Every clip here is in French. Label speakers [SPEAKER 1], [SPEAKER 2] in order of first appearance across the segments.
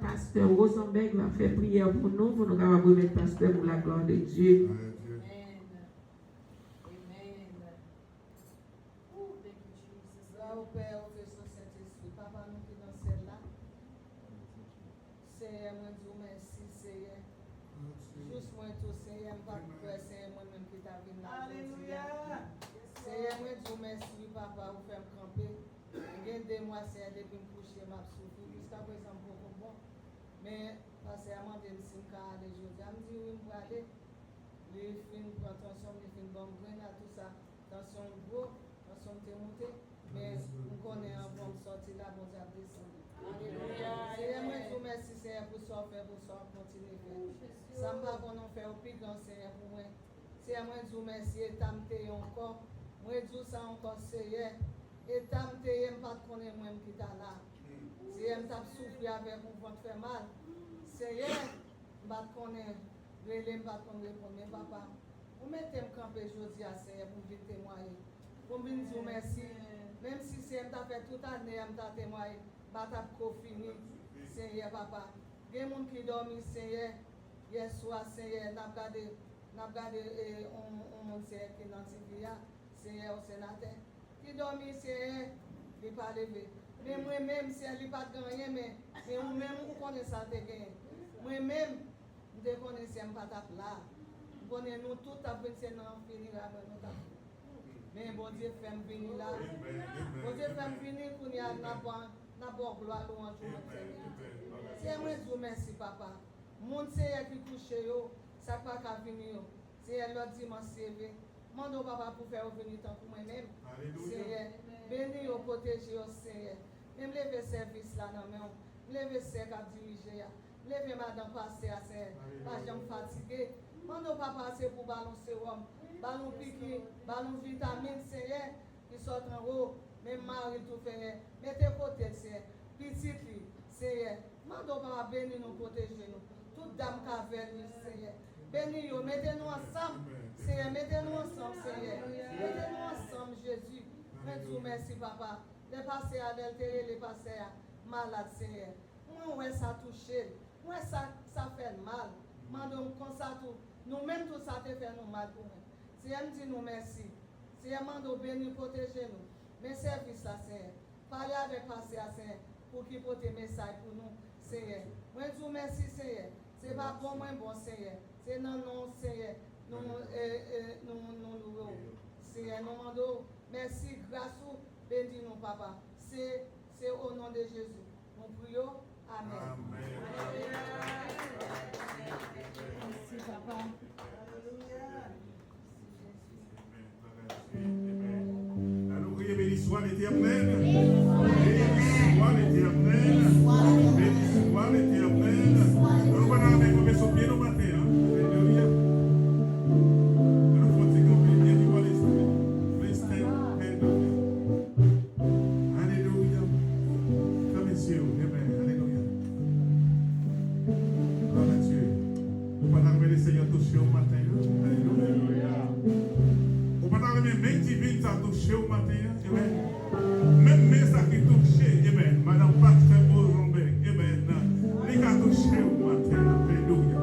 [SPEAKER 1] Pasteur Rosenberg va faire prière pour nous capables de mettre pasteur pour la gloire de Dieu.
[SPEAKER 2] Moi, c'est depuis me coucher, m'a souffert jusqu'à présent beaucoup bon. Mais parce que à demander si je aller aujourd'hui, je me dis oui, je vais aller. Les films, attention, les films bon grain à tout ça, attention gros, attention te monter, mais on connaît un bon sortir là, bon Dieu descendre. C'est moi je vous remercie Seigneur pour ça faire, pour ça continuer faire. Ça me va qu'on en fait au plus grand Seigneur pour moi. C'est moi je vous remercie et t'amte encore. Moi je dis ça encore Seigneur. Et t'amte je pas connaître moi qui t'a là. Si je t'a souffrir avec mon ventre fait mal. Seigneur, je pas connaître, je ne pas connaître mais papa. Vous mettez me camper aujourd'hui à Seigneur pour venir témoigner. Pour me dire merci. Même si c'est t'a fait toute année, je t'a témoigné, pas t'a fini. Seigneur papa. Il y a des gens qui dorment Seigneur. Hier soir Seigneur, n'a regardé on Seigneur qui est dans TV, Seigneur au sénateur. Qui dormi Seigneur, il pas levé. Mais moi-même, si elle n'est pas gagné, mais moi-même, vous connaissez ça de gagner. Moi-même, je connais si elle n'est pas là. Vous connaissez nous tout à fait, c'est non fini là, mais bon Dieu fait me venir là. Bon Dieu fait me venir pour y aller n'a pas gloire louange au Seigneur. C'est moi je vous remercie papa. Mon Seigneur qui couche yo, ça pas qu'à venir. C'est l'autre dimanche CV. Mando papa pour faire venir tant pour moi-même. Seigneur, bénis au protéger au Seigneur. Même lever service là dans main. Lever c'est qu'à diriger. Lever madame passer à Seigneur. Pas j'aime fatigué. Mando papa c'est pour balancer sérum. Ballon piqué, ballon vitamine Seigneur qui sort en haut. Même mari tout fait. Mettez côté Seigneur. Petite fille Seigneur. Mando papa bénis nous protéger nous. Toute dame qui a venir Seigneur. Bénis nous, mettez-nous ensemble. Seigneur, mettez-nous ensemble, Seigneur. Mettez-nous ensemble, Jésus. Merci, papa. Les passés à l'altéré, les passés à malade, Seigneur. Moi, ça touche. Moi, ça fait mal. Mandons comme ça tout. Nous-mêmes, tout ça te fait nous mal pour nous. Seigneur, dit nous merci. Seigneur, mandons bénir, protéger nous. Mes services, là, Seigneur. Parlez avec passé à Seigneur pour qu'il porte des messages pour nous, Seigneur. Moi, je vous remercie, Seigneur. C'est pas pour moi, bon, Seigneur. C'est non, non, Seigneur. Nous louons. Seigneur, nous demandons merci, grâce ou bénis nous, papa. C'est au nom de Jésus. Nous prions. Amen. Merci, papa.
[SPEAKER 3] Alléluia. Béni soit l'Éternel. Béni soit l'Éternel. Béni soit l'Éternel. Nous allons mettre son pied au matin. Alléluia. Seigneur touché au matin. Alléluia. On va dans les mains divines ça touché au matin. Même mais ça qui touché, Madame Pasteur Rosenberg, les gars touché au matin. Alléluia.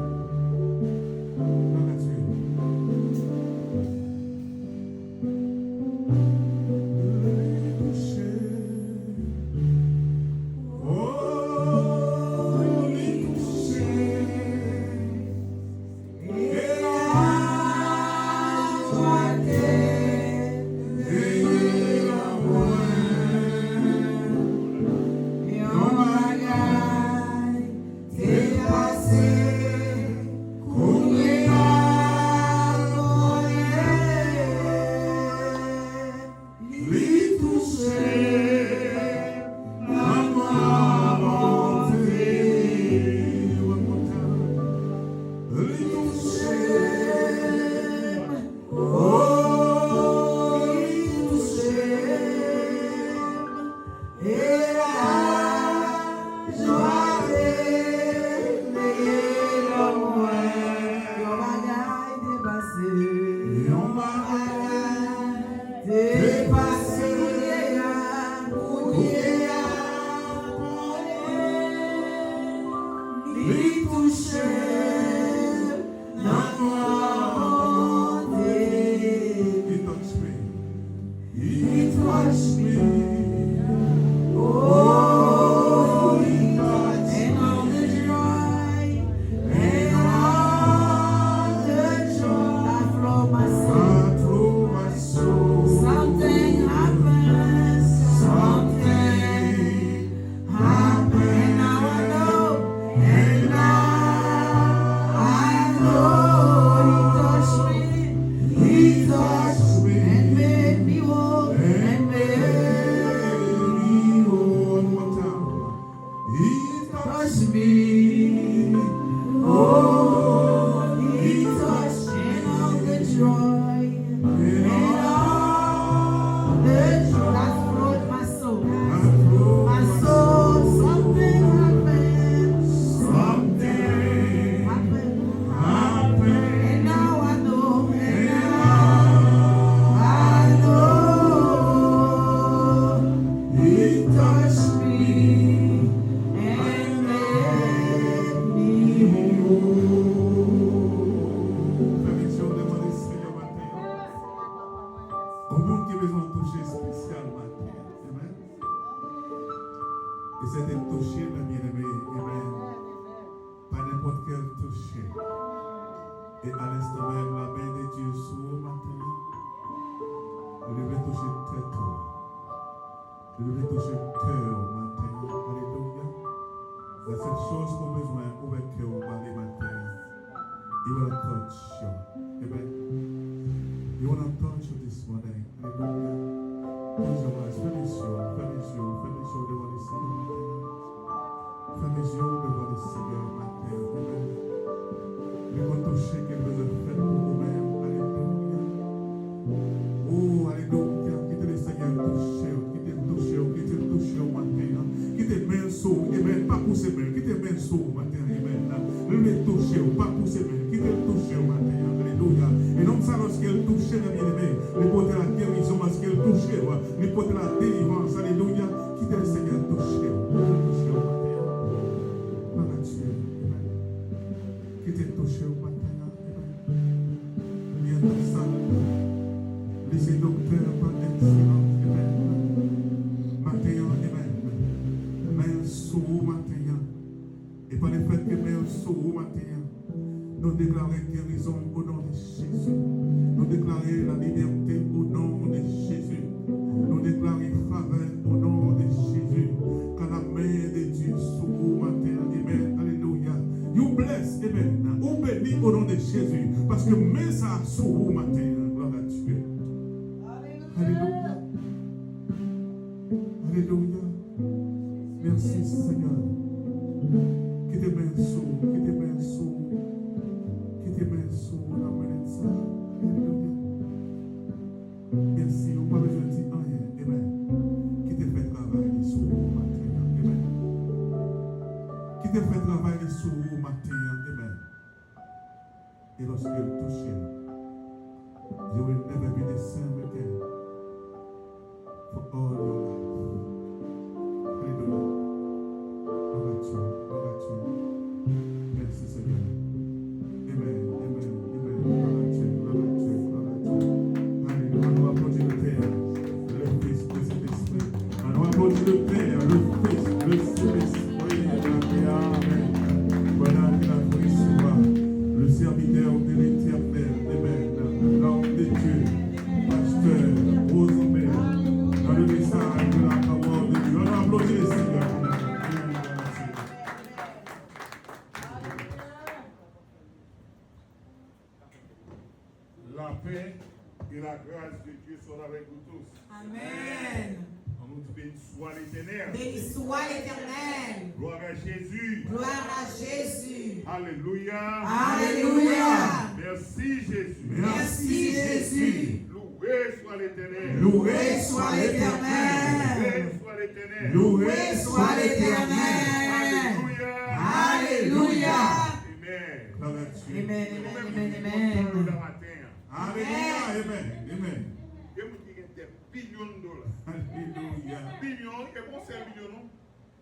[SPEAKER 4] Nobody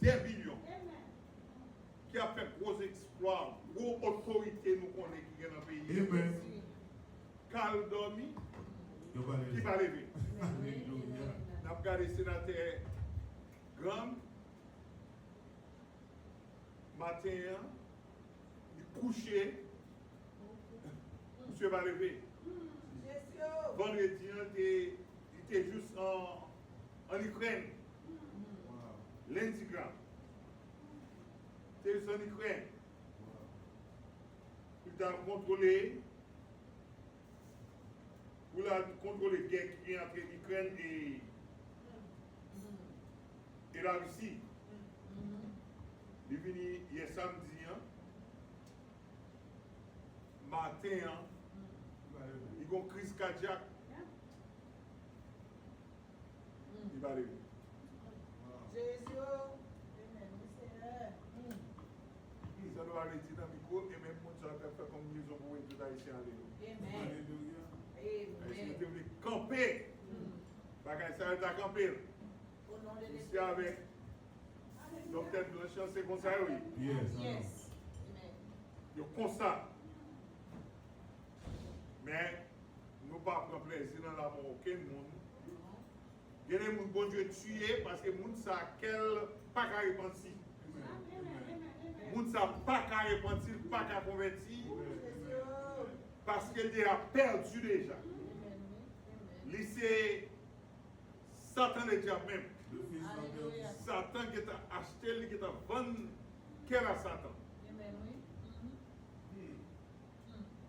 [SPEAKER 4] Des millions qui a fait gros exploits, gros autorité nous connaît qui est dans le pays.
[SPEAKER 3] Amen.
[SPEAKER 4] Cal dormi,
[SPEAKER 3] Yo va
[SPEAKER 4] qui
[SPEAKER 3] lever.
[SPEAKER 4] va lever.
[SPEAKER 3] Alléluia.
[SPEAKER 4] Nous avons regardé le sénateur Grand. Matin, il est couché. Monsieur va lever. Vendredi, il était juste en Ukraine.
[SPEAKER 3] Wow.
[SPEAKER 4] Lundi grand. C'est juste en Ukraine. Il a contrôlé. Pour la contrôler la guerre qui est entre l'Ukraine et la Russie. Il est venu hier samedi, matin, il y a une crise cardiaque. Il va lever.
[SPEAKER 2] Jésus.
[SPEAKER 4] Ça doit aller dans le micro et même mon chat fait comme nous avons vu tout haïtien aller.
[SPEAKER 3] Alléluia.
[SPEAKER 4] Si vous voulez camper, parce que ça va être camper. Ici avec Docteur Blanchard, c'est comme ça, oui.
[SPEAKER 3] Yes.
[SPEAKER 4] Il y a comme ça. Mais nous ne pas prendre plaisir dans la mort aucun monde. Il y a des gens bon Dieu tué parce que les gens savent quel pas qu'à repentir. Les gens savent pas qu'à repentir, pas qu'à convertir. Parce qu'il a perdu déjà. C'est Satan le diable même.
[SPEAKER 3] Le fils d'André.
[SPEAKER 4] Satan qui t'a acheté, qui t'a vendu, quel à Satan.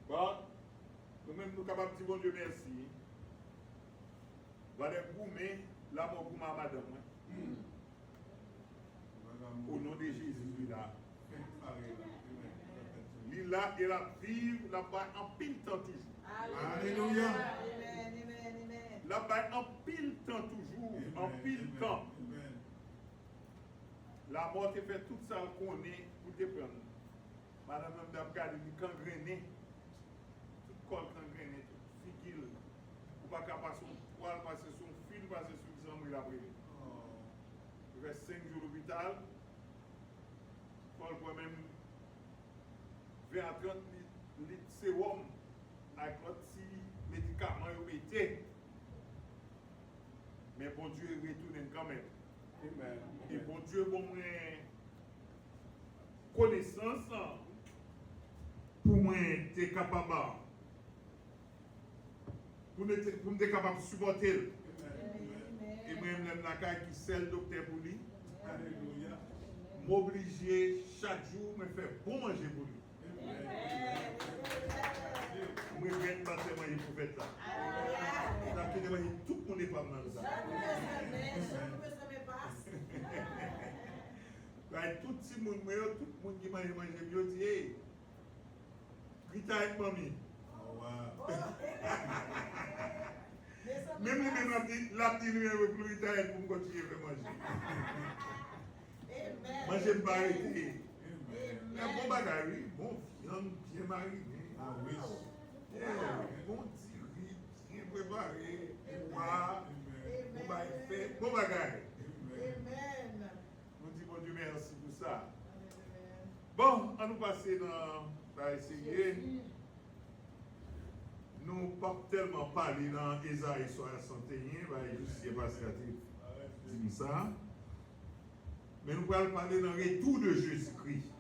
[SPEAKER 4] Bon, nous-mêmes nous sommes capables de dire bon Dieu merci. Voilà goumer, la mort gouma à madame. Au nom de Jésus, il est là. Il est là, il a vivre là-bas en pile temps toujours.
[SPEAKER 3] Alléluia.
[SPEAKER 4] Là-bas en pile temps toujours, en pile temps. La mort te fait tout ça qu'on est pour te prendre. Madame Mdabgade, il est gangréné. Tout corps gangréné, tout figure. Ou pas qu'à passer son poil, passer son fil, passer sur le sang, il a pris. Il reste 5 jours à l'hôpital. Paul peut même 20 à 30 litres de sérum avec l'autre petit médicament été. Mais bon Dieu retourne quand même. Amen. Et bon Dieu, bon connaissance pour moi, tu es capable. Pour me capable de supporter. Et moi-même, la caille qui c'est le docteur pour lui.
[SPEAKER 3] Alléluia.
[SPEAKER 4] M'obliger chaque jour me faire bon manger pour lui. Moi, je viens de passer manger pour faire ça. Parce que tout le monde n'est pas dans ça. Tout le monde qui mange manger, je dis, hey, grita avec mamie.
[SPEAKER 3] Oh, wow.
[SPEAKER 4] Même les mêmes la petite numéro pour grita avec pour continuer à manger. Manger pas arrêter. Mais bon bagage, oui, bon viande bien mariné.
[SPEAKER 3] Ah oui.
[SPEAKER 4] Bon tiri, bien préparé, bon bagage, bon bagage. Nous disons bon Dieu merci pour ça. Bon, on nous passer dans essayer. Nous ne pas tellement parler dans Ésaïe 61, juste c'est parce que dit ça. Mais nous allons parler dans le retour de Jésus-Christ,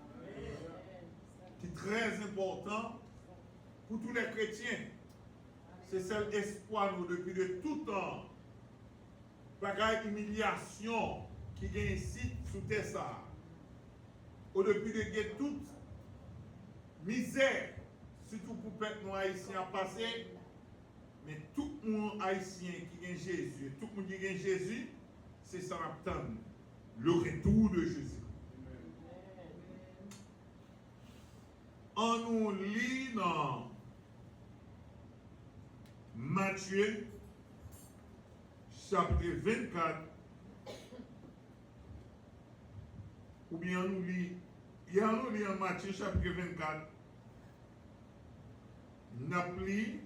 [SPEAKER 4] qui est très important pour tous les chrétiens. C'est seul espoir nous depuis de tout temps. Bagaille humiliation qui gagne ici sous terre ça. Au depuis de toute misère, surtout pour le peuple haïtien passé, mais tout le monde haïtien qui gagne Jésus, tout le monde qui gagne Jésus, c'est ça l'attend. Le retour de Jésus. On nous lit dans Matthieu, chapitre 24, ou bien on nous lit, en Matthieu, chapitre 24, nous lit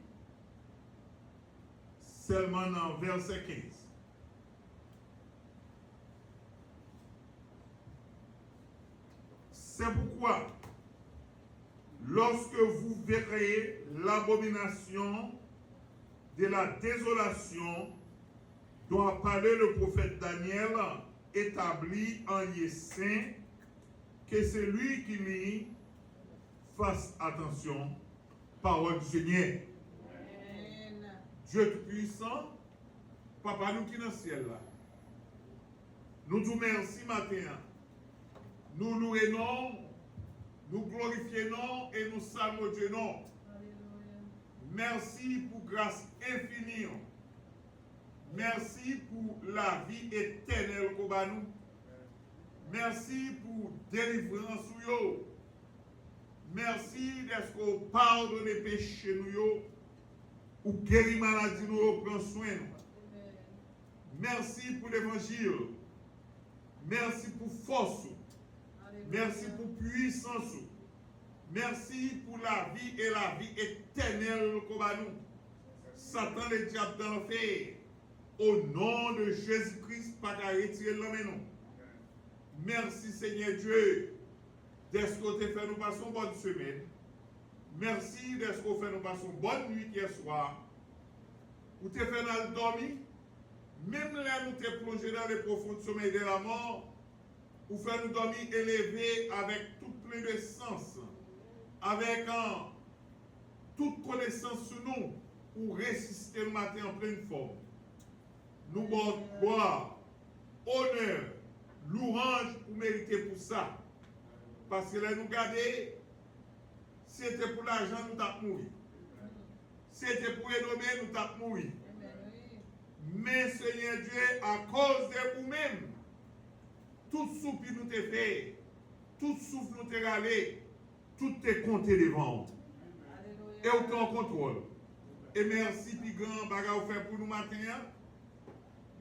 [SPEAKER 4] seulement dans verset 15. C'est pourquoi lorsque vous verrez l'abomination de la désolation dont a parlé le prophète Daniel, établi en lieu saint, que c'est lui qui lit, fasse attention, parole du Seigneur.
[SPEAKER 2] Amen.
[SPEAKER 4] Dieu Tout-Puissant, Papa nous qui est dans le ciel là, nous te remercions matin, nous louons, nous glorifions et nous saluons Dieu. Merci pour grâce infinie. Merci pour la vie éternelle qu'on va nous. Merci pour délivrance. Merci d'être qu'on pardonne les péchés nous, ou guérir maladie nous, prend soin. Merci pour l'évangile. Merci pour force. Merci pour puissance. Merci pour la vie et la vie éternelle qu'on va nous. Satan le diable dans l'enfer. Au nom de Jésus-Christ, pas qu'à retirer l'homme non. Merci Seigneur Dieu d'être qu'on te fait nous passer une bonne semaine. Merci d'être qu'on fait nous passer une bonne nuit hier soir. Ou te fait nous dormir. Même là nous te plongé dans les profonds sommeils de la mort. Ou faire nous dormir élevés avec tout plein de sens. Avec toute connaissance sur nous. Ou résister le matin en pleine forme. Nous gloire, honneur, louange pour mériter pour ça. Parce que là, nous garder, c'était pour l'argent, nous t'avons mouru. C'était pour renommer, nous t'avons mouru. Mais Seigneur Dieu, à cause de vous-même, tout souffle nous t'est fait, tout souffle nous t'est râlé, tout est compté devant vous. Et vous êtes en contrôle. Et merci, puis grand bagage fait pour nous matin.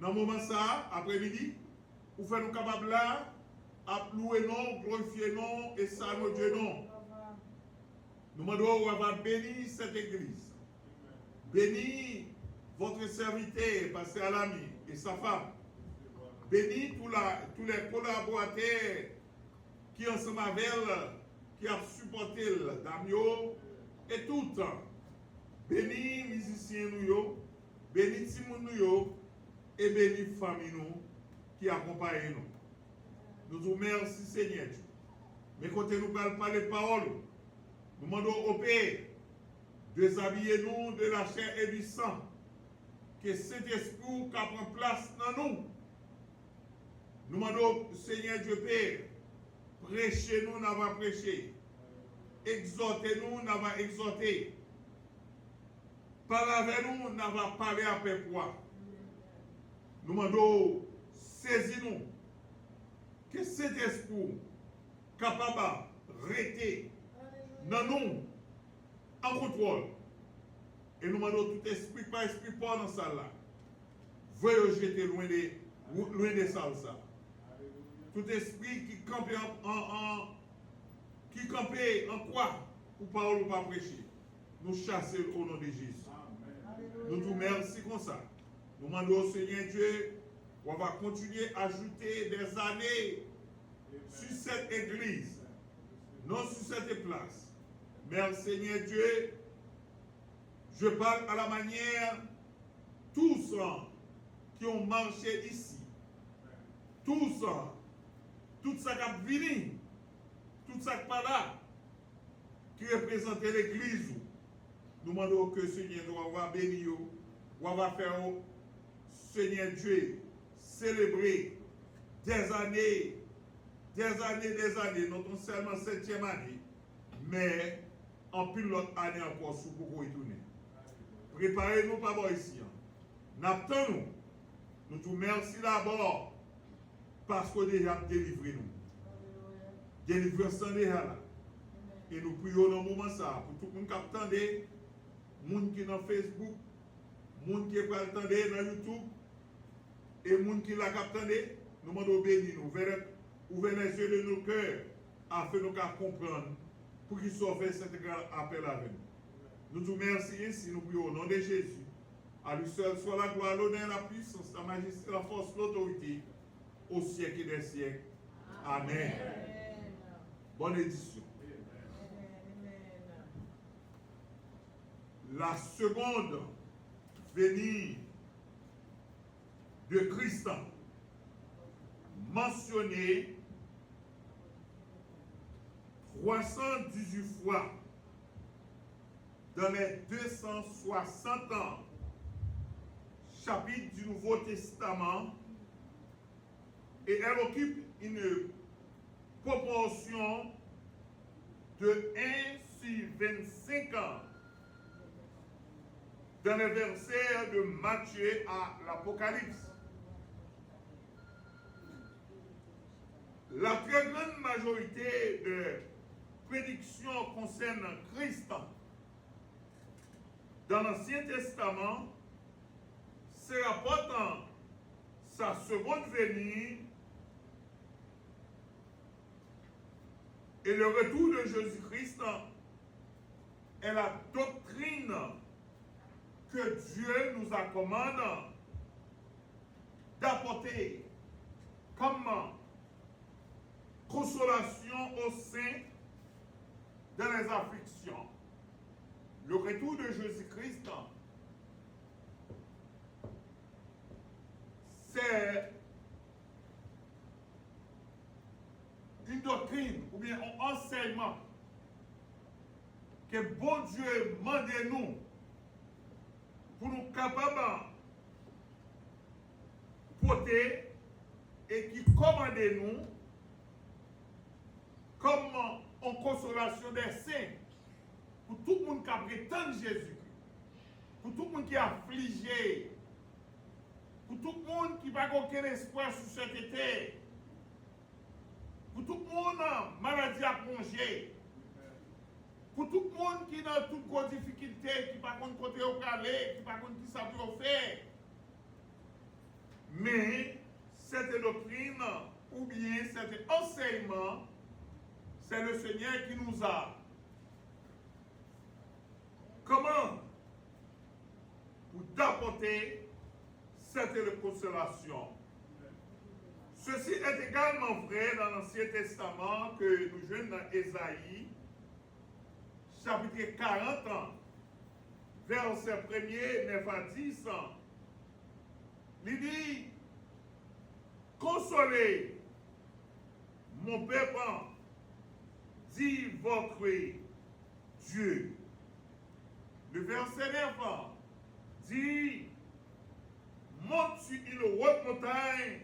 [SPEAKER 4] Dans le moment ça, après-midi, vous faites nous capables là, à louer non, glorifier non, et saluer Dieu non. Nous demandons à bénir cette église. Bénir votre serviteur, pasteur Alami, et sa femme. Bénir tous les collaborateurs qui ensemble avec elle, qui ont supporté Damio, et tout. Bénir les musiciens nous, bénir Simon nous, et bénis la famille nous qui accompagne nous. Nous vous remercions Seigneur. Mais quand nous parlons pas les paroles, nous demandons au Père de déshabiller nous de la chair et du sang. Que cet esprit qui prend place dans nous. Nous demandons Seigneur Dieu Père, prêchez-nous, nous avons prêché. Exhortez-nous, nous avons exhorté. Parlez avec nous, nous avons parlé après quoi. Nous demandons, saisis-nous, que cet esprit capable de rester dans nous, en contrôle. Et nous demandons tout esprit, pas esprit pas dans ça là. Veuillez jeter loin de ça. Tout esprit qui campe en quoi pour parler ou pas prêcher. Nous chasser au nom de Jésus. Nous vous remercions comme ça. Nous demandons au Seigneur Dieu, on va continuer à ajouter des années sur cette église, non sur cette place. Mais Seigneur Dieu, je parle à la manière tous qui ont marché ici, tout ça qui a venu, tout ça qui est là, qui représentait l'église. Nous demandons que Seigneur va bénir, on va faire Seigneur Dieu, célébrer des années, non seulement 7e année, mais en plus l'autre année encore sous pour retourner. Préparez-nous par rapport ici. N'attendons-nous. Nous te remercions d'abord parce qu'on a déjà délivré nous. Délivrance déjà là. Et nous prions dans le moment ça pour tout le monde qui attend, les gens qui sont dans Facebook, les gens qui attendent dans YouTube, et les gens qui attendent, nous demandons bénir nous, ouvrez les yeux de nos cœurs afin de nous comprendre pour qu'ils soient fait cet appel avec nous. Nous te remercions ainsi, nous prions au nom de Jésus. À lui seul soit la gloire, l'honneur, la puissance, la majesté, la force, l'autorité, au siècle des siècles. Amen. Bonne édition.
[SPEAKER 2] Amen.
[SPEAKER 4] la seconde venue de Christ mentionnée 318 fois dans les 260 ans chapitres du Nouveau Testament, et elle occupe une proportion de 1 sur 25 ans dans les versets de Matthieu à l'Apocalypse. La très grande majorité de prédictions concernant Christ dans l'Ancien Testament se rapportant sa seconde venue et le retour de Jésus-Christ est la doctrine que Dieu nous commande d'apporter comme consolation aux saints dans les afflictions. Le retour de Jésus-Christ, c'est une doctrine ou bien un enseignement que bon Dieu demande nous pour nous capables de porter et qui commande nous comme en consolation des saints pour tout le monde qui prétend Jésus, pour tout le monde qui est affligé, pour tout le monde qui n'a aucun espoir sur cette terre, pour tout le monde maladie à plongé, pour tout le monde qui a toutes grosses difficultés, qui n'a pas côté au calé, qui n'a pas qui ça peut faire. Mais cette doctrine ou bien cet enseignement, c'est le Seigneur qui nous a. Comment? Pour d'apporter cette consolation. Ceci est également vrai dans l'Ancien Testament que nous jouons dans Ésaïe, chapitre 40, verset 1er, 9 à 10. Il dit, consolez mon peuple, dit votre Dieu. Le verset 9 dit, monte sur une haute montagne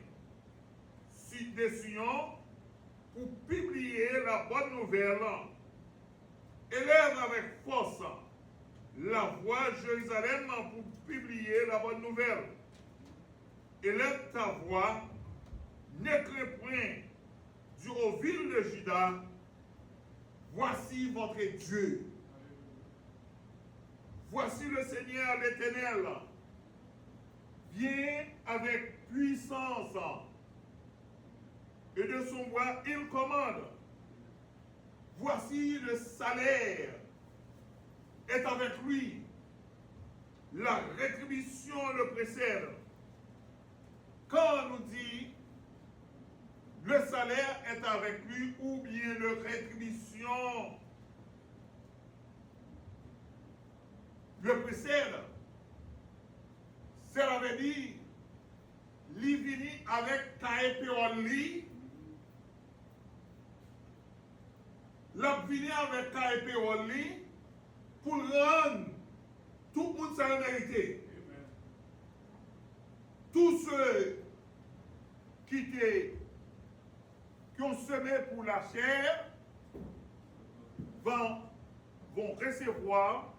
[SPEAKER 4] des Sion pour publier la bonne nouvelle. Élève avec force la voix Jérusalem pour publier la bonne nouvelle. Élève ta voix, ne crains point du haut ville de Juda. Voici votre Dieu. Voici le Seigneur l'Éternel. Viens avec puissance. Et de son bras, il commande. Voici le salaire est avec lui. La rétribution le précède. Quand on nous dit le salaire est avec lui ou bien la rétribution le précède, cela veut dire il vient avec Kaepéoli. La venir avec Kaepéoli pour rendre tout le monde sa vérité. Tous ceux qui ont semé pour la chair vont recevoir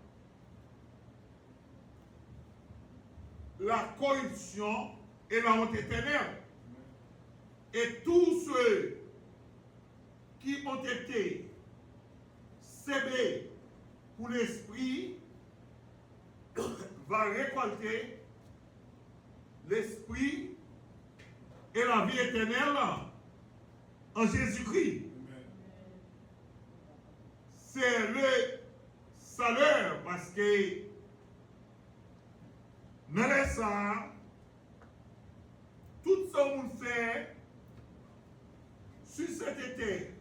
[SPEAKER 4] la corruption et la honte éternelle. Et tous ceux qui ont été sémés pour l'esprit va récolter l'esprit et la vie éternelle en Jésus-Christ. C'est le salaire parce que mais ça, tout ce qu'on fait sur cet été,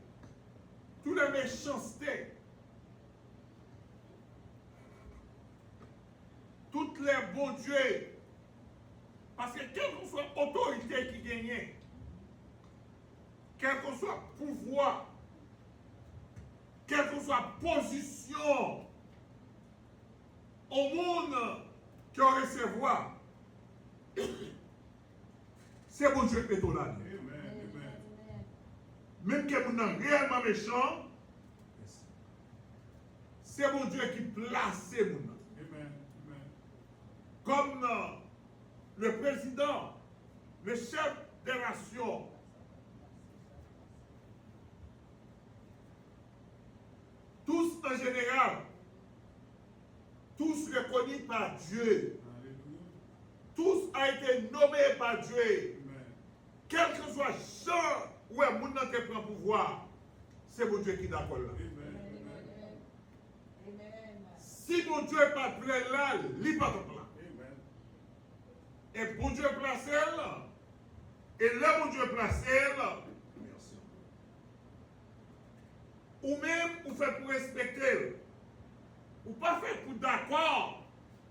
[SPEAKER 4] toutes les méchancetés, bon Dieu. Parce que quelle que soit l'autorité qui gagne, quel que soit pouvoir, quelle que soit position au monde qui va recevoir, c'est bon Dieu qui est là. Même que vous êtes réellement méchant, c'est bon Dieu qui place vous. Comme le président, le chef des nations, tous en général, tous reconnus par Dieu, tous ont été nommés par Dieu. Quel que soit le champ où le monde qui prend pouvoir, c'est mon Dieu qui est d'accord là. Si mon Dieu n'est pas plein là, il n'est pas là. Et bon Dieu placé là, et là mon Dieu placé là, merci. Ou même, vous faites pour respecter, ou pas fait pour d'accord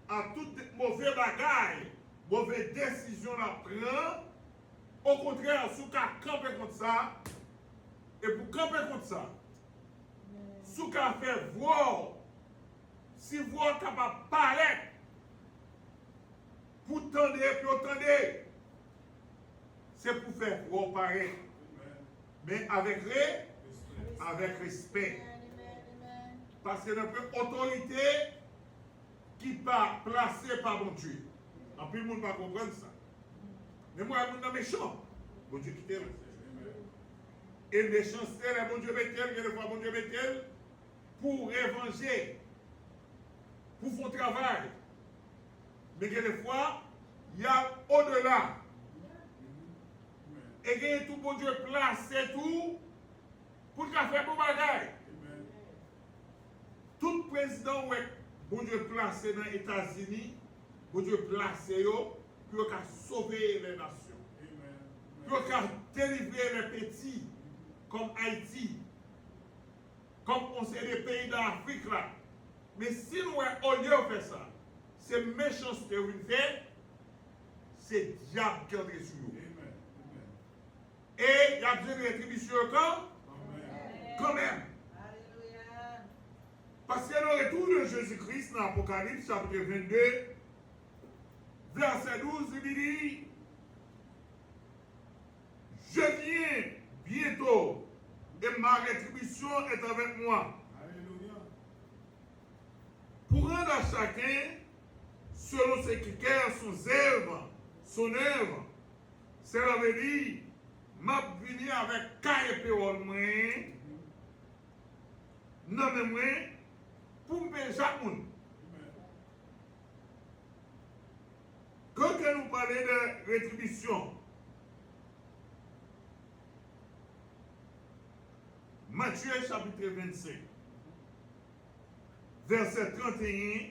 [SPEAKER 4] à toute mauvaise bagaille, mauvaise décision à prendre. Au contraire, si vous camper contre ça, et pour camper contre ça, si vous fait voir, si vous êtes capable de parler, pour tendre, pour tendre, c'est pour faire voir pareil. Mais avec respect. Parce que notre autorité qui pas placée par mon Dieu. En plus, le monde ne va pas comprendre ça. Mais moi, je suis méchant. Bon Dieu qui t'aime. Et méchanceté, bon Dieu met-elle, que des fois, bon Dieu met-elle, pour évanger, pour faire travail. Mais que des fois, il y a au-delà. Et il y a tout bon Dieu placé tout pour faire bon bagage. Tout président où bon Dieu placé dans les États-Unis, bon Dieu placé pour sauver les nations. Pour délivrer les petits, comme Haïti, comme on sait les pays d'Afrique là. Mais si nous, au lieu de faire ça, c'est méchanceté que vous faites, c'est diable qui entre sur nous. Et il y a besoin de rétribution quand même. Parce que le retour de Jésus-Christ dans l'Apocalypse, chapitre 22, verset 12, il dit: je viens bientôt et ma rétribution est avec moi. Alléluia. Pour rendre à chacun selon ce qui quiert son œuvre. Cela veut dire, m'a venu avec carré moi, non moi, pour me payer chaque monde. Quand nous parlons de rétribution, Matthieu chapitre 25, verset 31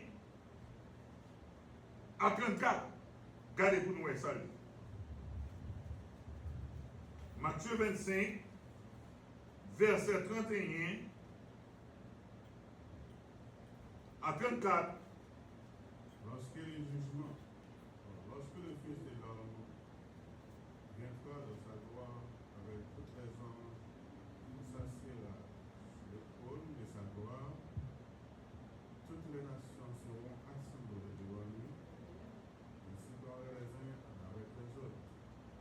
[SPEAKER 4] à 34. Regardez pour nous ça. Matthieu 25, verset 31 à 34.
[SPEAKER 3] Lorsque le Fils de l'homme viendra de sa gloire avec toutes les anges, il s'assiera sur le trône de sa gloire, toutes les nations seront assemblées devant lui, il séparera les uns avec les autres,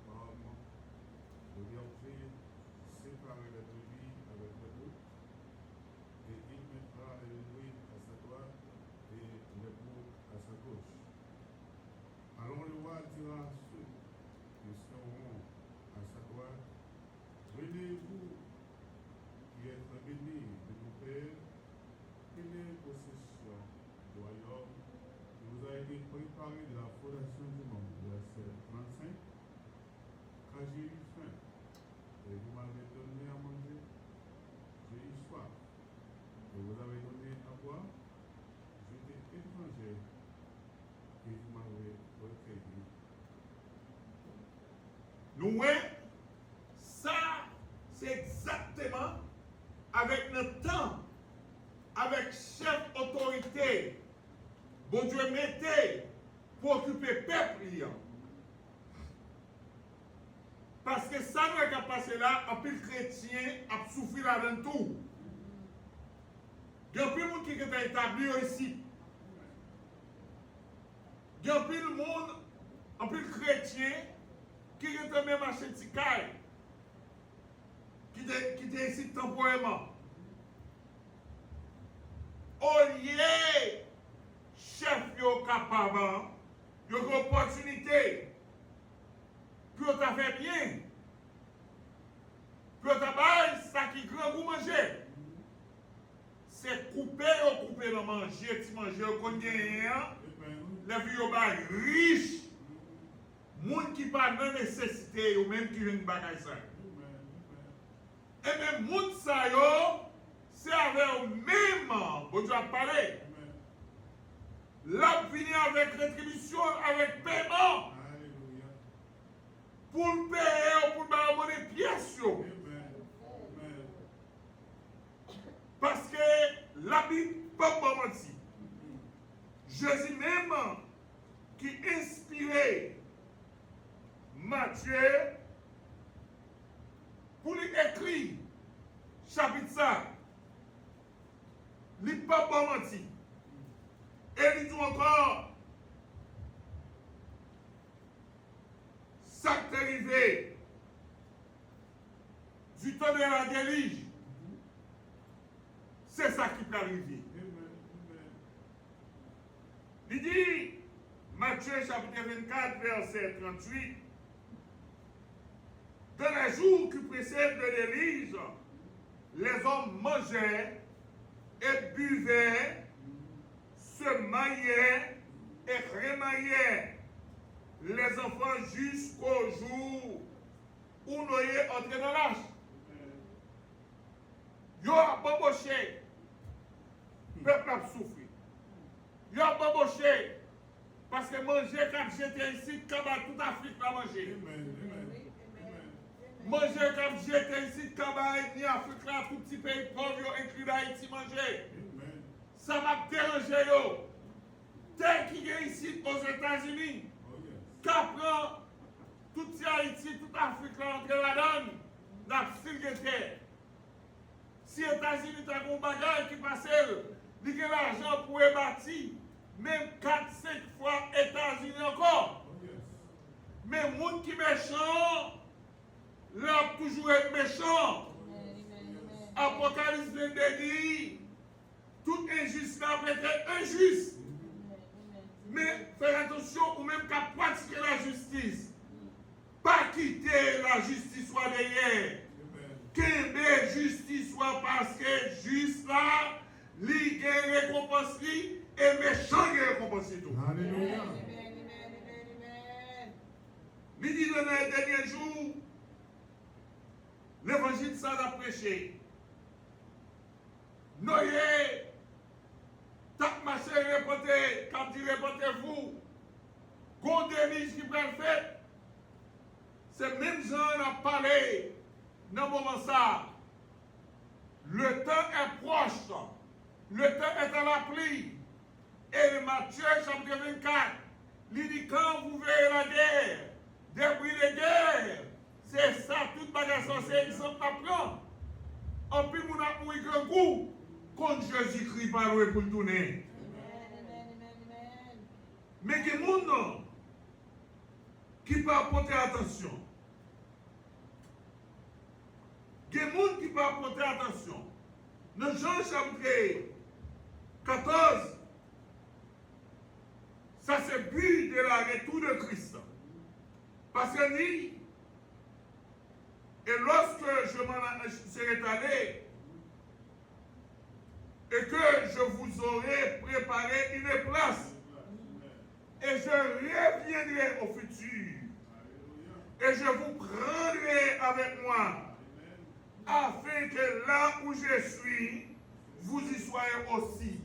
[SPEAKER 3] comme le berger sépare les brebis avec les boucs, et il mettra les brebis à sa droite et les boucs à sa gauche. Alors le roi dira à ceux qui seront à sa droite: venez vous qui êtes bénis de mon Père, prenez possession du royaume qui vous a été préparé de la fondation du monde. Verset 35. Car j'ai eu faim et vous m'avez donné à manger, j'ai eu soif et vous avez donné à boire, j'étais étranger et vous m'avez recueilli.
[SPEAKER 4] Nous, ça, c'est exactement avec notre temps, avec chef autorité. Bon Dieu mettez pour occuper le peuple. Parce que ça nous est passé là, un peu chrétien a souffert là-dedans tout. Il y a plus de monde qui est établi ici. Il y a plus de monde, un peu chrétien, qui est même acheté de caille, qui est ici temporairement. Au lieu, chef yo capable, il y a une opportunité pour ta faire bien, pour ta baille, ça qui grand pour manger. C'est couper ou couper le manger, tu manges qu'on gagne, les vieux riches, gens qui pas de nécessité, ou même qui viennent bagaille ça. Et même gens ça yo, c'est avec eux même, bon Dieu a parlé. Là, venir avec rétribution, avec paiement. Pour le payer ou pour le monnaie pièce. Parce que la Bible pas menti. Jésus même qui inspirait Matthieu pour lui écrire chapitre ça. Il pas menti. Et il dit encore, ça qui est arrivé du temps de la délige, c'est ça qui est arrivé. Il dit, Matthieu chapitre 24, verset 38, dans les jours qui précèdent de l'élige, les hommes mangeaient et buvaient, se maillaient et remaillaient les enfants jusqu'au jour où Noé entrait dans l'âge. Ils ont bamboché, le peuple a souffert. Ils ont bamboché parce que manger quand j'étais ici, quand toute Afrique a mangé. Manger quand j'étais ici, quand ni Afrique là, tout petit pays pauvre, inclus d'Haïti manger. Ça m'a dérangé yo. Tel qui est ici aux États-Unis, qu'apprend tout Haïti, toute Afrique là, entre la donne, n'a pas. Si les États-Unis ont un bagage qui passe, ils ont l'argent pour bâtir, même 4-5 fois États-Unis encore. Mais les gens qui sont méchants, là, toujours être méchants. Apocalypse 22 dit, toute injustice là peut être injuste. Mais faites attention, ou même qu'à pratiquer la justice. Pas quitter la justice soit derrière. Qu'aimer justice soit parce que juste là, li gagne récompense et méchant gagne récompense tout.
[SPEAKER 3] Alléluia.
[SPEAKER 4] Il dit dans les derniers jours, l'évangile ça a prêché. Noé, tape marché répété, quand il répétez-vous, Gondélige qui prend le fait, c'est même gens a parlé dans le moment ça. Le temps est proche, le temps est à la pluie. Et Matthieu chapitre 24, il dit quand vous verrez la guerre, des bruits de guerre, c'est ça, toute bagage c'est exemple d'apprendre. En plus, on a pris un coup quand Jésus-Christ parle pour le tourner. Mais il y a des gens qui ne peuvent pas porter attention. Il y a des gens qui ne peuvent pas porter attention. Dans Jean chapitre 14, ça c'est le but de la retour de Christ. Parce que dit, et lorsque je m'en serai allé, et que je vous aurai préparé une place, et je reviendrai au futur, et je vous prendrai avec moi, afin que là où je suis, vous y soyez aussi.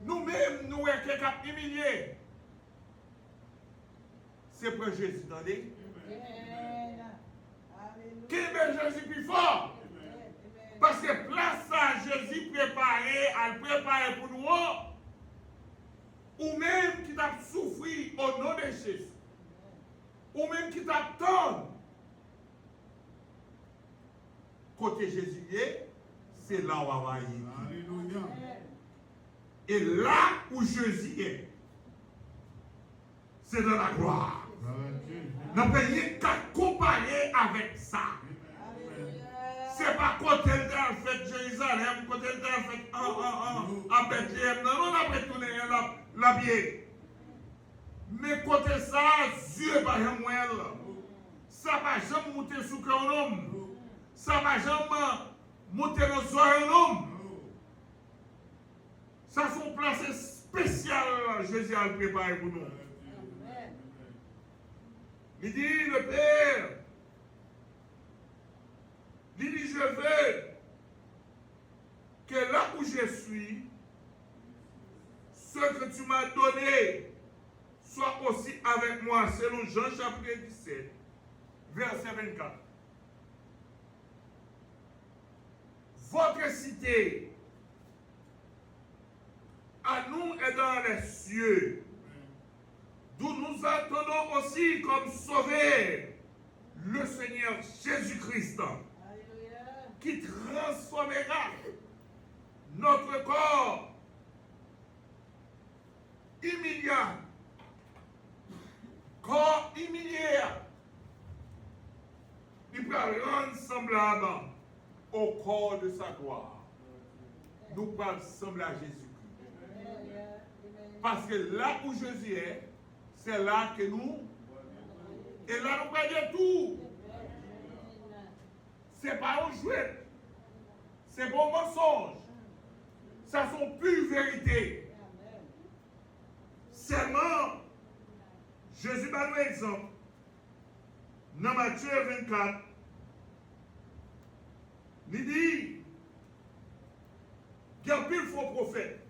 [SPEAKER 4] Nous-mêmes, nous sommes quelqu'un humilié. C'est pour Jésus, attendez. Qui est Jésus plus fort? Parce que place ça, Jésus préparé, à le préparer pour nous. ou même qui t'a souffert au nom de Jésus, ou même qui t'attend, côté Jésus, c'est là où on va y aller.
[SPEAKER 3] Alléluia.
[SPEAKER 4] Et là où Jésus est, c'est dans la gloire. Nous ne pouvons qu'à comparer avec ça. C'est pas côté de la fête Jérusalem, côté de la fête en Bethléem. Non, on a retourné la pied. Mais côté ça, Dieu va jamais moelle. Ça va jamais monter sous un homme. Ça va jamais monter dans un homme. Ça sont placés spéciales, Jésus a préparé pour nous. Il dit, le Père, il dit, je veux que là où je suis, ce que tu m'as donné soit aussi avec moi, selon Jean chapitre 17, verset 24. Votre cité à nous est dans les cieux, d'où nous attendons aussi comme sauveur le Seigneur Jésus-Christ, qui transformera notre corps immédiat, il va rendre semblable au corps de sa gloire. Nous pouvons ressembler à Jésus-Christ. Parce que là où Jésus est, c'est là que nous. Et là, nous prenons tout. Ce n'est pas un jouet. C'est pas un mensonge. Ça sont pure vérité. Seulement, Jésus va nous exemple. Dans Matthieu 24, il dit, il y a plus de faux prophètes.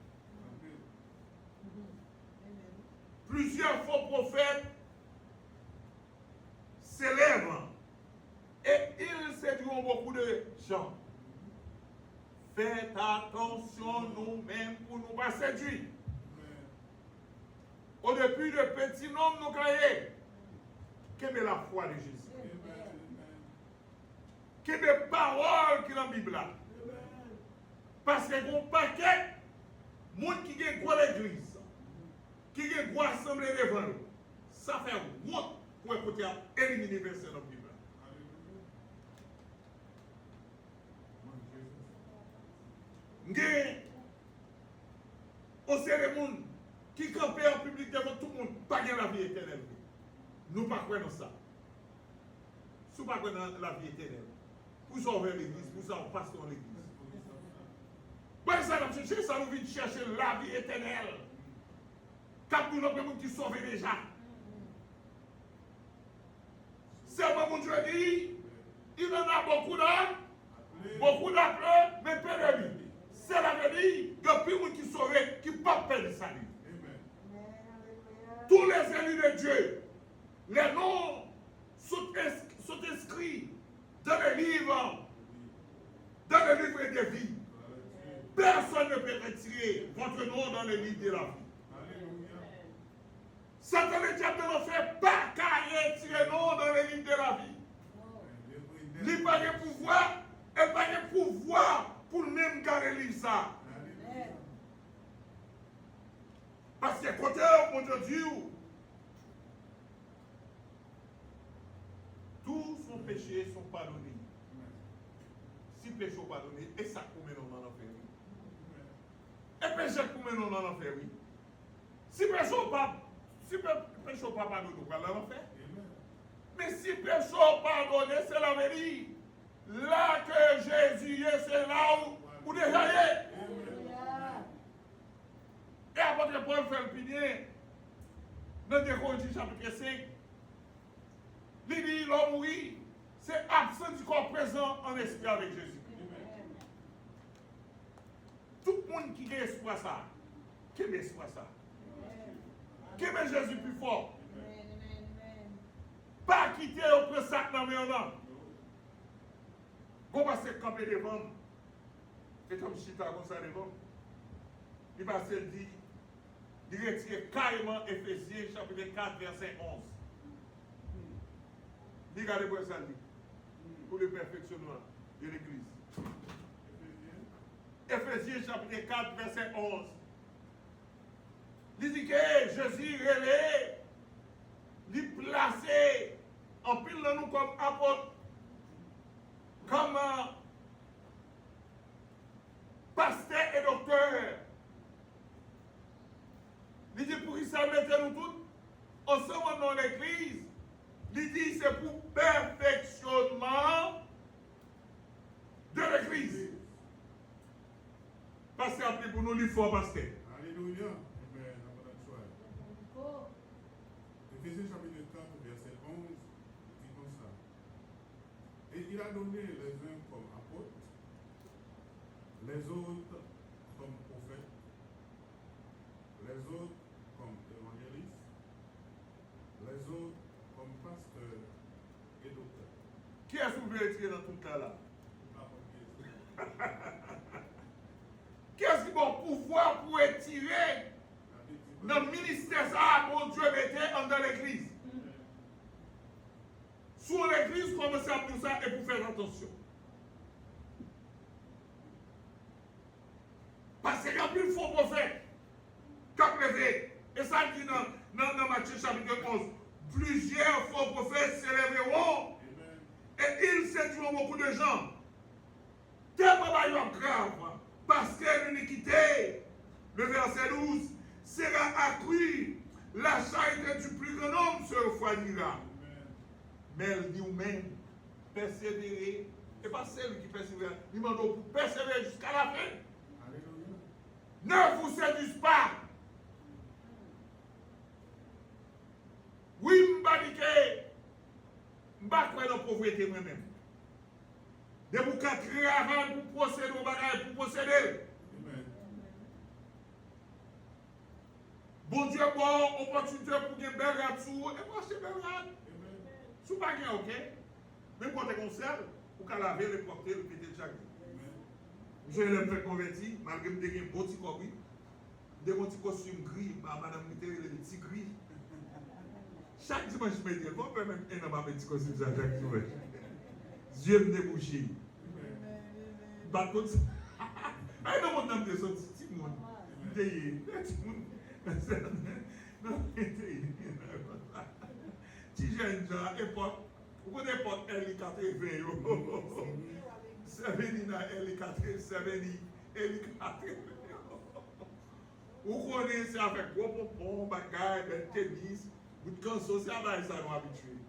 [SPEAKER 4] Plusieurs faux prophètes s'élèvent et ils séduiront beaucoup de gens. Faites attention nous-mêmes pour nous pas séduire. Au début de petits noms nous créés. Quelle est la foi de Jésus? Quelle est la parole qui est dans la Bible là? Parce que mon paquet, les gens qui ont quoi l'église, qui ont quoi assemblée devant nous, ça fait honte pour écouter éliminer les versets dans la Bible. On sait les gens qui campent en public devant tout le monde, pas de la vie éternelle. Nous ne croyons pas ça. Si nous ne croyons pas la vie éternelle, pour sauver l'église, pour sauver pasteur l'église. Ça nous vient chercher la vie éternelle. Quand nous avons des gens qui sauvent déjà. Seulement, mon Dieu dit, il en a beaucoup d'âmes, mais peu de vie. C'est la vérité, il y a plus de gens qui sauvent, qui ne peuvent pas perdre le salut. Tous les élus de Dieu, les noms sont inscrits dans les livres de vie. Personne ne peut retirer votre nom dans le livre de la vie. Satan le diable de l'enfer pas qu'à retirer nom dans le livre de la vie. Il n'a pas de pouvoir, il n'a pas de pouvoir pour même garder le livre ça. Parce que côté mon Dieu, tous son péchés sont pardonnés. Si péché sont pardonnés, et ça combien on en fait? Et péché combien on en fait? Oui. Si péché pas pardonné, on va l'en faire. Mais si péché pardonné, c'est la vérité. Là que Jésus est, c'est là où déjà est. Et apôtre Paul fait le pilier dans 2 Corinthiens chapitre 5. Il dit l'homme mourit, c'est absent du corps présent en esprit avec Jésus. Tout le monde qui a espoir ça, qui a espoir ça, qui a Jésus plus fort. Pas quitter au près sac dans le nom. On va se camper devant. Et comme chita comme ça devant. Il va se dire, Il retire carrément Éphésiens chapitre 4, verset 11. Regardez pour ça, pour le perfectionnement de l'Église. Éphésiens chapitre 4, verset 11. Il dit que Jésus relève, il placé en pile de nous comme apôtre, comme pasteur et docteur. Il dit pour ça mettez-nous tous ensemble dans l'église. Il dit c'est pour perfectionnement de l'église. Parce qu'après pour nous, il faut pasteur.
[SPEAKER 3] Alléluia. Amen. Éphésiens chapitre 4, verset 11, dit comme ça. Et il a donné les uns comme apôtres, les autres comme prophètes, les autres comme évangélistes, les autres comme pasteurs et docteurs.
[SPEAKER 4] Qui est-ce que vous voulez tirer dans tout cas là? Qui est-ce qui a bon pouvoir pour étirer dans le ministère ça, mon Dieu mettait dans l'église? Sur l'église, commencez à faire ça et pour faire attention. Parce qu'il y a plus de faux prophètes qui ont levé. Et ça dit dans Matthieu chapitre 11. Plusieurs faux prophètes s'élèveront et ils séduiront beaucoup de gens. Tellement grave. Parce que l'iniquité, le verset 12, sera accrue. La charité du plus grand nombre se refroidira. Mais elle dit même, persévérer. Et pas celle qui persévère. Il m'a dit pour persévérer jusqu'à la fin.
[SPEAKER 3] Alléluia.
[SPEAKER 4] Ne vous séduisez pas. Oui, m'badique. M'bakwe dans la pauvreté moi-même. De vous créer avant pour procéder au bagage, pour posséder. Bon Dieu, bon, opportunité pour gagner belle rade sous, et moi acheter belle rade. Sous pas gagner, ok? Même quand tu es concert, pour qu'à laver, le porter, le péter chaque jour. Je l'ai fait convertir, malgré que j'ai un beau petit costume. Des petits costumes gris, madame Mouté, les petits gris. Chaque dimanche, je me dis, bon, même un homme avec petit costume chaque jour. Dieu me débouché. Par contre, ah non, mon âme de son petit monde. Si j'ai une époque, vous connaissez pas L80, c'est venu dans L80, c'est venu L80. Vous connaissez avec gros pompons, bagaille, tennis, vous de canso, c'est à ça nous habitués.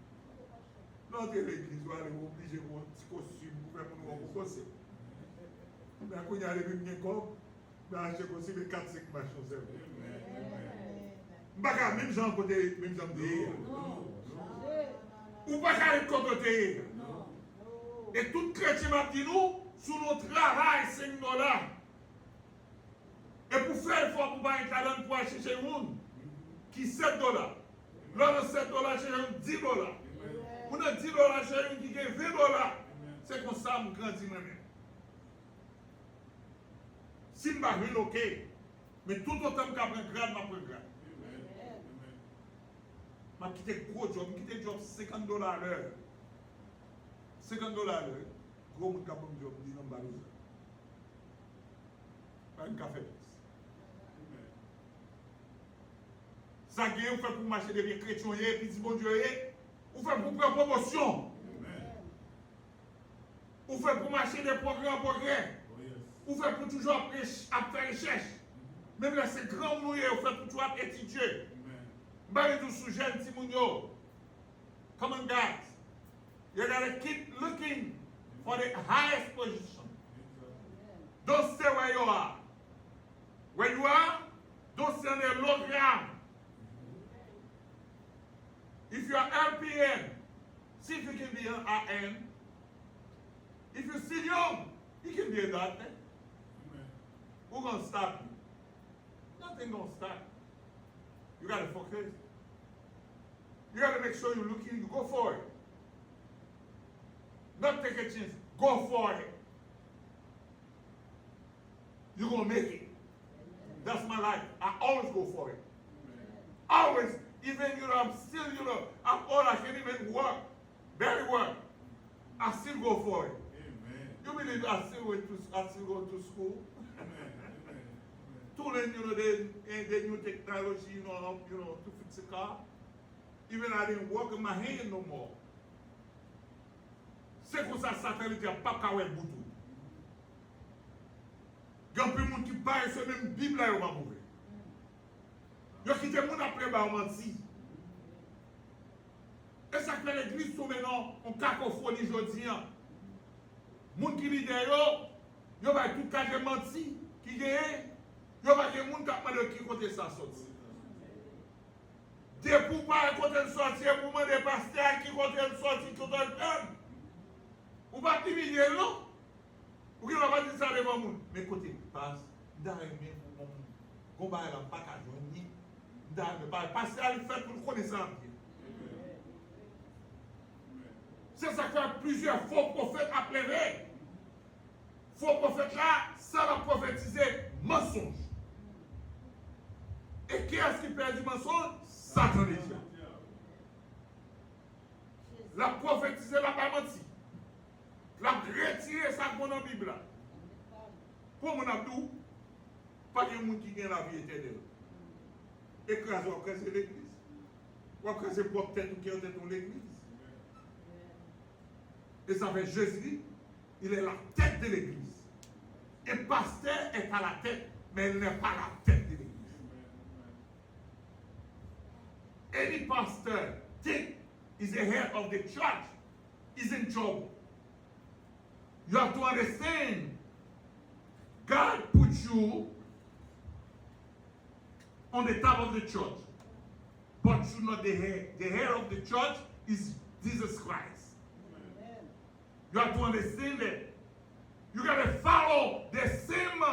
[SPEAKER 4] Notre l'église, vous allez obliger pour un petit costume, pour faire mon nouveau costume. Mais quand il y a les mêmes comme, mais acheter aussi les 4-5 machins, c'est vrai. Baga même gens côté même gens de ou pas qu'à côté et tout chrétien m'a dit nous sur notre travail $5 et pour faire effort pour pas être pour acheter chez nous qui $7 l'autre $7 chez nous $10 on a $10 chez nous qui gagne $20 c'est comme ça me grandit moi-même si je vais reloquer mais tout autant que je prends grade je prends grade. Je quitté gros job, je quitté job $50 à l'heure. $50 à l'heure. Gros monde capable de job, dit non, pas un café. Ça qui est fait pour marcher des vieux chrétiens, puis dit bon Dieu, ou fait pour prendre promotion. Ou fait pour marcher des progrès en progrès. Ou fait pour toujours faire recherche. Même là, c'est grand mouillé, ou fait pour toujours étudier. But to suggest Timunyo, come on guys, you gotta keep looking for the highest position. Don't stay where you are. Where you are, don't stay on the low ground. If you are LPN, see if you can be an RN. If you're still young, you can be a doctor. Who's gonna stop you? Nothing gonna stop you. You got to focus. You got to make sure you're looking, you go for it. Not take a chance, go for it. You're going to make it. That's my life. I always go for it. Always, even I'm still, I'm old, I can't even work, barely work. I still go for it.
[SPEAKER 3] Amen.
[SPEAKER 4] You believe I still go to school?
[SPEAKER 3] Amen.
[SPEAKER 4] To learn, the new technology, to fix a car. Even I didn't work in my hand no more. C'est comme ça, satellite, il n'y a pas qu'à faire boutou. Il y a un peu de monde qui parle, c'est même Bible là, il va mourir. Il y a qui te monde après, bah, on menti. Et ça fait l'église, sont maintenant en cacophonie aujourd'hui. Les gens qui lisent d'ailleurs, il y a tout cas de menti, qui gagne. Il y a des gens qui demandent qui côté ça sorti. Des pour pas côté le sortir, pour demander pasteur qui côté le sortir, qui côté le peuple. Ou pas diminuer, non? Ou qui va pas dire ça devant le monde. Mais côté passe, d'ailleurs, même, combat là, pas qu'à joindre, d'ailleurs, pasteur, il fait pour connaître ça. C'est ça que plusieurs faux prophètes appelleraient. Faux prophètes là, ça va prophétiser mensonge. Et qui est-ce qui perd du mensonge? Satan les dieux. La prophétiser, la pas menti. La retirer ça qu'on a en Bible. Pour mon abdou, pas de monde qui gagne la vie éternelle. Écraser ou écraser l'église. Ou écraser propre tête ou qui est dans l'église. Et ça fait Jésus, il est la tête de l'église. Et le pasteur est à la tête, mais il n'est pas la tête de l'église. Any pastor think is the head of the church is in trouble. You have to understand, God put you on the top of the church, but you're not the head. The head of the church is Jesus Christ. You have to understand that. You got to follow the same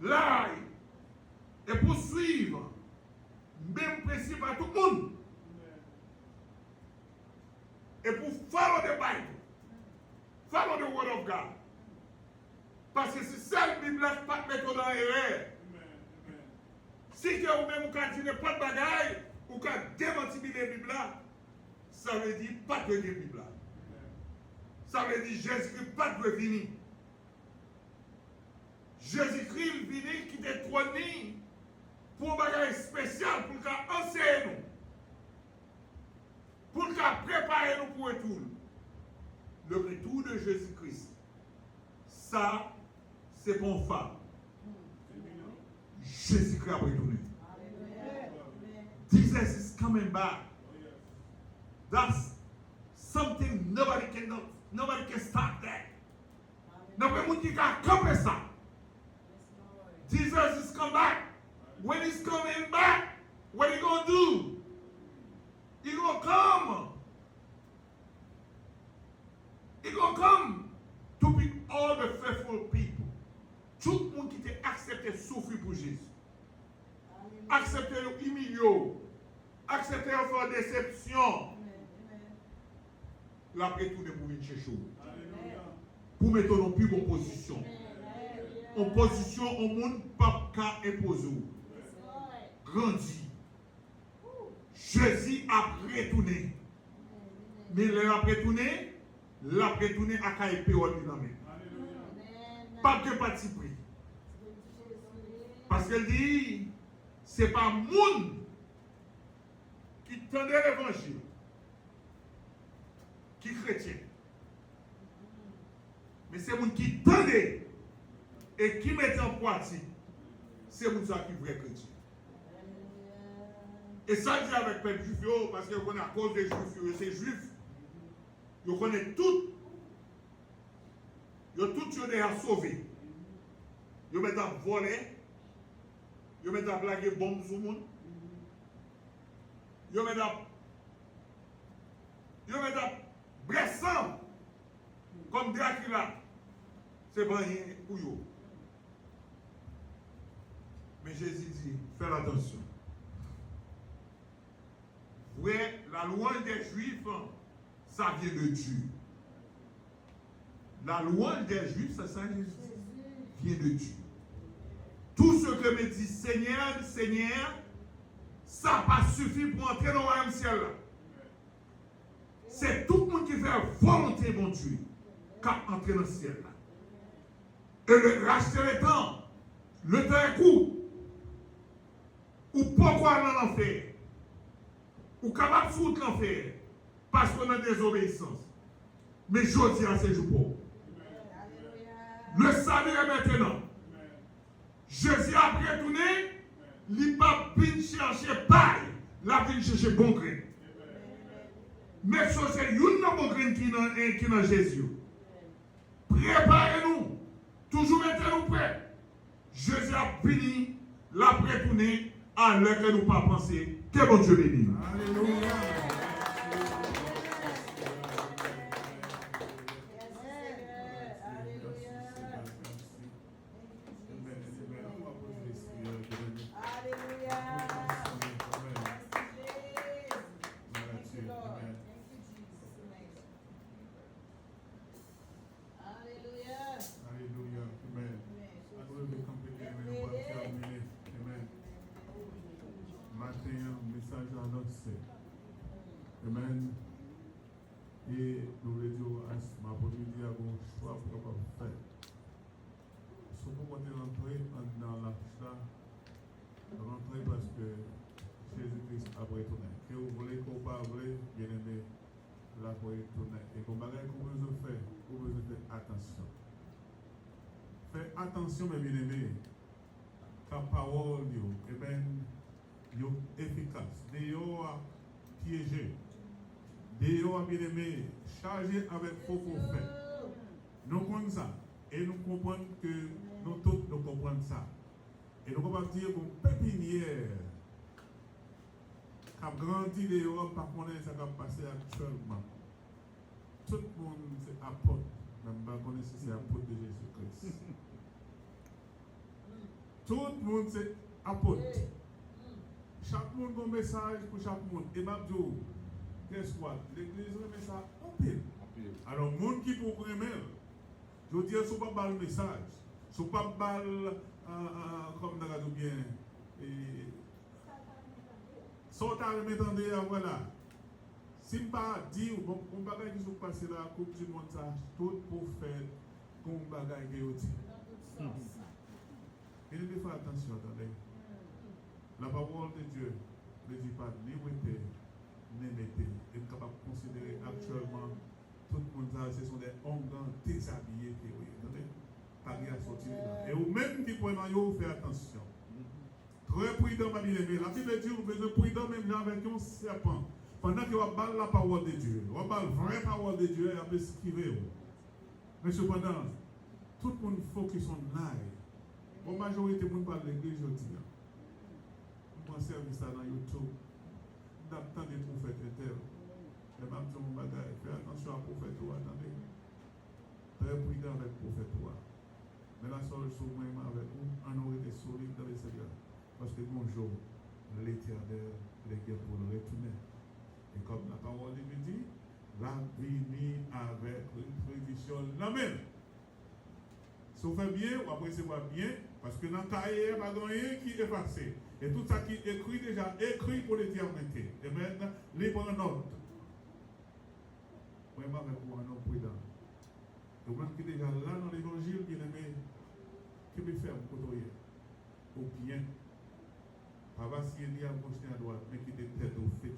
[SPEAKER 4] line et poursuivre même principe à tout le monde. Et pour follow the Bible, follow the Word of God. Parce que si seule Bible n'est pas mettre dans l'erreur, si que vous-même vous continuez pas de bagaille, ou quand démentir la Bible, ça veut dire pas de Bible. Ça veut dire Jésus-Christ pas de venir. Jésus-Christ venu qui détrône pour un bagage spécial pour qu'il enseigne nous. Pour qu'il prépare nous pour retour. Le retour de Jésus-Christ. Ça, c'est bon femme. Jésus-Christ a retourné. Jesus is coming back. That's something nobody can stop that. Nobody can camper ça. Jesus is coming back. When he's coming back, what are you going to do? He's going to come. He's going to come to pick all the faithful people. Tout le monde qui t'a accepté souffrir pour Jésus. Accepter l'humiliation. Accepter faire déception. L'après tout, pour venir chercher. Pour mettre dans plus bonne position. En position au monde, pas qu'à imposer. Grandi. Jésus a retourné. Mais il a retourné à Kaïpé ou à lui-même. Pas de parti pris. Parce qu'elle dit, c'est pas monde qui tendait l'évangile, qui chrétien. Mais c'est monde qui tendait et qui mettait en pratique. C'est monde ça qui est vrai chrétien. Et ça, je dis avec le peuple juif, parce que à cause des juifs, ces juifs, ils connaissent tout. Ils ont tout déjà sauvé. Ils mettent à voler. Ils mettent à blaguer bombes sur le monde. Ils mettent à blessant. Comme Dracula. C'est pas rien pour eux. Mais Jésus dit, faites attention. Oui, la louange des Juifs, ça vient de Dieu. La louange des Juifs, ça vient de Dieu. Tout ce que me dit Seigneur, Seigneur, ça n'a pas suffi pour entrer dans le royaume ciel. C'est tout le monde qui fait volonté, mon Dieu, qui a entré dans le ciel. Et le racheter le temps est court. Ou pourquoi dans l'enfer? Ou capable de foutre l'enfer parce qu'on a désobéissance. Mais je dis à ces jours. Le salut est maintenant. Jésus a retourné, il n'a pas pu chercher paille, il a pu chercher bon grain. Mais c'est une bon grain qui est dans Jésus. Préparez-nous, toujours mettez-nous prêts. Jésus a fini, l'a retourné à l'heure que nous pas pensé. Que bon Dieu bénisse. Alléluia. Amen. Et nous voulons dire à ma première dit à mon choix pour faire. Si vous pouvez rentrer dans la rentrer parce que Jésus-Christ a retourné. Que vous voulez qu'on parle, bien aimé, la retourner. Et comme bagage qu'on veut faire, vous devez faire attention. Faites attention, mes bien-aimés, car parole, est efficace. D'ailleurs, piégé. D'ailleurs, bien aimé, chargé avec faux prophètes. Nous comprenons ça. Et nous comprenons que nous tous nous comprenons ça. Et nous pouvons dire qu'une pépinière qui a grandi dehors, par contre, ça va passer actuellement. Tout le monde c'est apôtre. Même pas connaître si c'est apôtre de Jésus-Christ. Tout le monde c'est apôtre. Chaque monde a un message pour chaque monde. Et Mabdou, qu'est-ce que l'église remet ça en pile. Alors, le monde qui peut remettre, je veux dire, ce n'est pas le message. Ce n'est pas comme dans la bien. Soit à remettre en dehors, voilà. Si je ne pas dire, on ne va pas dire que passer la coupe du monde, ça, tout pour faire comme on va dire. Il faut faire attention, attendez. La parole de Dieu ne dit pas ni mettez, ni mettez. Il est capable de considérer actuellement tout le monde, ce sont des hommes déshabillés qui pas rien sortir là. Et vous-même qui pouvez faire attention. Très prudent, ma bien-aimée. La Bible dit vous besoin prudent même avec un serpent. Pendant que vous parlez la parole de Dieu, vous parlez la vraie parole de Dieu, vous esquivez. Mais cependant, tout le monde focus on live. La majorité de monde parle de l'église aujourd'hui. Mon service dans YouTube, d'apprendre des prophètes éternels. Et même si on bagaille, fais attention à prophète ou attendez. Très prudent avec prophète ou. Mais la seule chose même avec vous, on aurait été solide dans le Seigneur. Parce que bonjour, l'éternel, les guerres pour le retourner. Et comme la parole de Dieu dit, la vie avec une prédiction la même. Si vous faites bien, vous appréciez bien, parce que dans le cahier, il n'y a pas rien qui est effacé. Et tout ça qui est écrit déjà, écrit pour l'éternité. Et maintenant, libre en note. Vraiment avec vous, un homme prudent. Et vous qui est déjà là dans l'évangile, qui aimé, qui peut faire pour côtoyer. Ou bien, pas vaciller ni à gauche ni à droite.